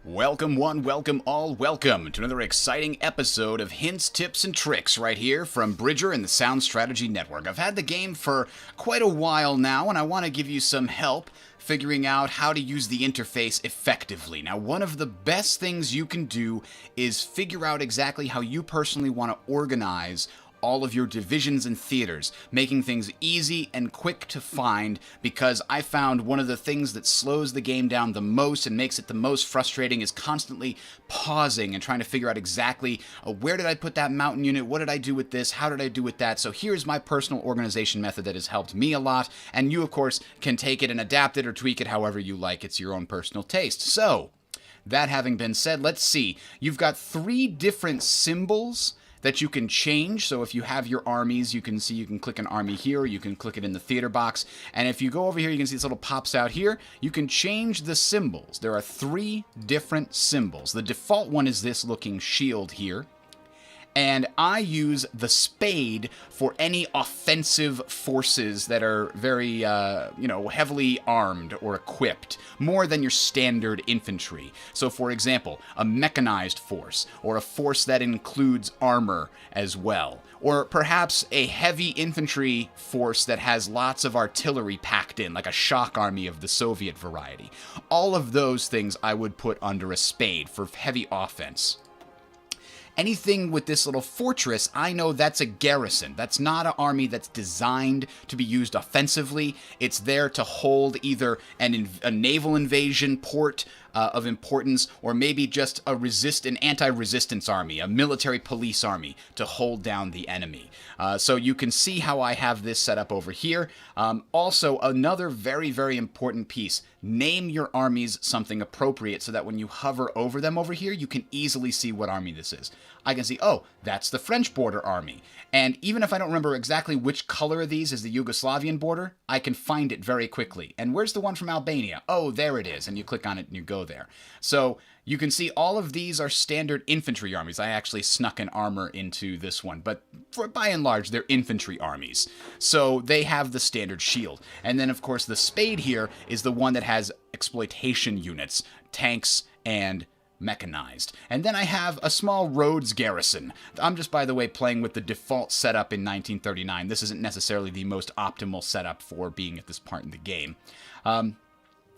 Welcome one, welcome all, welcome to another exciting episode of Hints, Tips, and Tricks right here from Bridger and the Sound Strategy Network. I've had the game for quite a while now, and I want to give you some help figuring out how to use the interface effectively. Now, one of the best things you can do is figure out exactly how you personally want to organize all of your divisions and theaters, making things easy and quick to find, because I found one of the things that slows the game down the most and makes it the most frustrating is constantly pausing and trying to figure out exactly where did I put that mountain unit, what did I do with this, how did I do with that. So here's my personal organization method that has helped me a lot, and you of course can take it and adapt it or tweak it however you like. It's your own personal taste. So that having been said, let's see. You've got 3 different symbols that you can change. So if you have your armies, you can see you can click an army here, or you can click it in the theater box. And if you go over here, you can see this little pops out here. You can change the symbols. There are 3 different symbols. The default one is this looking shield here. And I use the spade for any offensive forces that are very, heavily armed or equipped, more than your standard infantry. So, for example, a mechanized force, or a force that includes armor as well, or perhaps a heavy infantry force that has lots of artillery packed in, like a shock army of the Soviet variety. All of those things I would put under a spade for heavy offense. Anything with this little fortress, I know that's a garrison. That's not an army that's designed to be used offensively. It's there to hold either a naval invasion port of importance, or maybe just an anti-resistance army, a military police army to hold down the enemy. So you can see how I have this set up over here. Also, another very, very important piece. Name your armies something appropriate so that when you hover over them over here, you can easily see what army this is. I can see, oh, that's the French border army. And even if I don't remember exactly which color of these is the Yugoslavian border, I can find it very quickly. And where's the one from Albania? Oh, there it is. And you click on it and you go there. So you can see all of these are standard infantry armies. I actually snuck an armor into this one, but by and large, they're infantry armies. So they have the standard shield. And then, of course, the spade here is the one that has exploitation units, tanks, and mechanized. And then I have a small roads garrison. I'm just, by the way, playing with the default setup in 1939. This isn't necessarily the most optimal setup for being at this part in the game.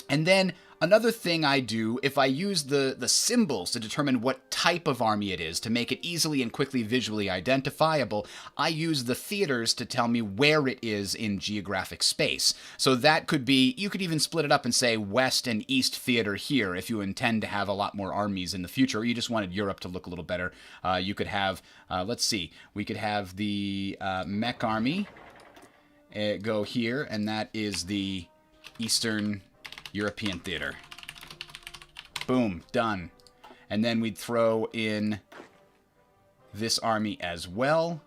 And then another thing I do, if I use the symbols to determine what type of army it is, to make it easily and quickly visually identifiable, I use the theaters to tell me where it is in geographic space. So that could be, you could even split it up and say West and East theater here if you intend to have a lot more armies in the future, or you just wanted Europe to look a little better. You could have, let's see, we could have the mech army go here, and that is the Eastern European theater. Boom, done. And then we'd throw in this army as well,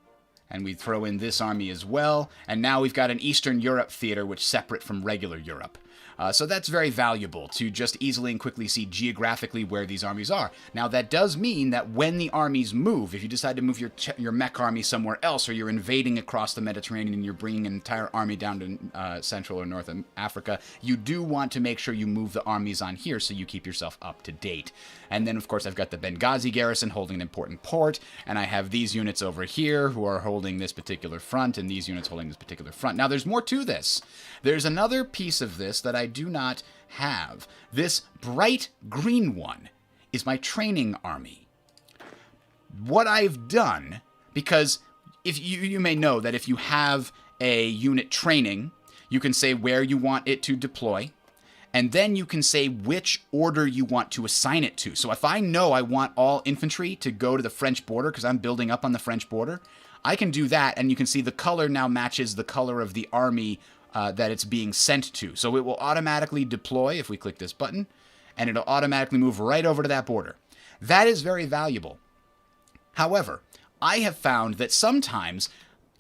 and we'd throw in this army as well, and now we've got an Eastern Europe theater which is separate from regular Europe. So that's very valuable to just easily and quickly see geographically where these armies are. Now that does mean that when the armies move, if you decide to move your mech army somewhere else, or you're invading across the Mediterranean and you're bringing an entire army down to Central or North Africa, you do want to make sure you move the armies on here so you keep yourself up to date. And then of course I've got the Benghazi garrison holding an important port, and I have these units over here who are holding this particular front, and these units holding this particular front. Now there's more to this. There's another piece of this that I do not have. This bright green one is my training army. What I've done, because if you may know that if you have a unit training, you can say where you want it to deploy, and then you can say which order you want to assign it to. So if I know I want all infantry to go to the French border because I'm building up on the French border, I can do that, and you can see the color now matches the color of the army that it's being sent to. So it will automatically deploy if we click this button, and it'll automatically move right over to that border. That is very valuable. However, I have found that sometimes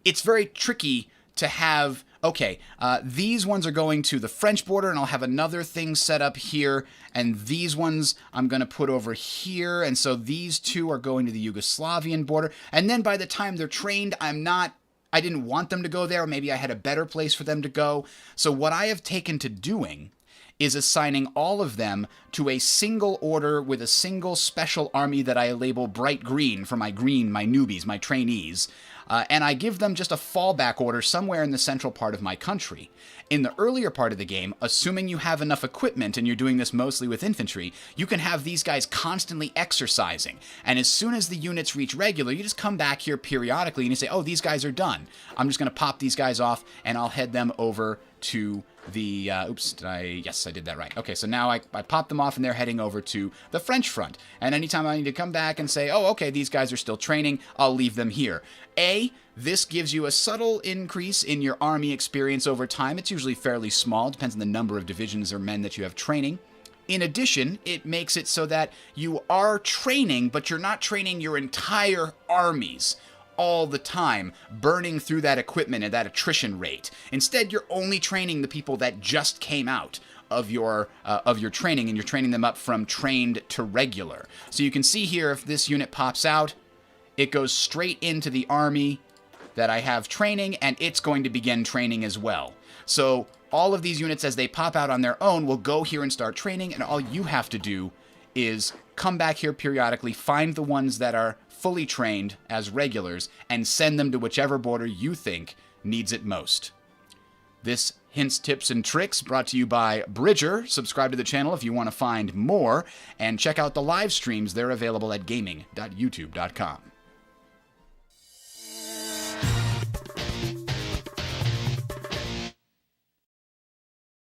it's very tricky to have, okay, these ones are going to the French border, and I'll have another thing set up here, and these ones I'm going to put over here, and so these 2 are going to the Yugoslavian border, and then by the time they're trained, I didn't want them to go there, or maybe I had a better place for them to go. So what I have taken to doing is assigning all of them to a single order with a single special army that I label bright green for my newbies, my trainees. And I give them just a fallback order somewhere in the central part of my country. In the earlier part of the game, assuming you have enough equipment, and you're doing this mostly with infantry, you can have these guys constantly exercising. And as soon as the units reach regular, you just come back here periodically and you say, oh, these guys are done. I'm just going to pop these guys off, and I'll head them over to the, yes, I did that right. Okay, so now I pop them off and they're heading over to the French front. And anytime I need to come back and say, oh, okay, these guys are still training, I'll leave them here. This gives you a subtle increase in your army experience over time. It's usually fairly small, depends on the number of divisions or men that you have training. In addition, it makes it so that you are training, but you're not training your entire armies all the time, burning through that equipment at that attrition rate. Instead, you're only training the people that just came out of your training, and you're training them up from trained to regular. So you can see here, if this unit pops out, it goes straight into the army that I have training, and it's going to begin training as well. So all of these units, as they pop out on their own, will go here and start training, and all you have to do is come back here periodically, find the ones that are fully trained as regulars, and send them to whichever border you think needs it most. This Hints, Tips, and Tricks brought to you by Bridger. Subscribe to the channel if you want to find more, and check out the live streams. They're available at gaming.youtube.com.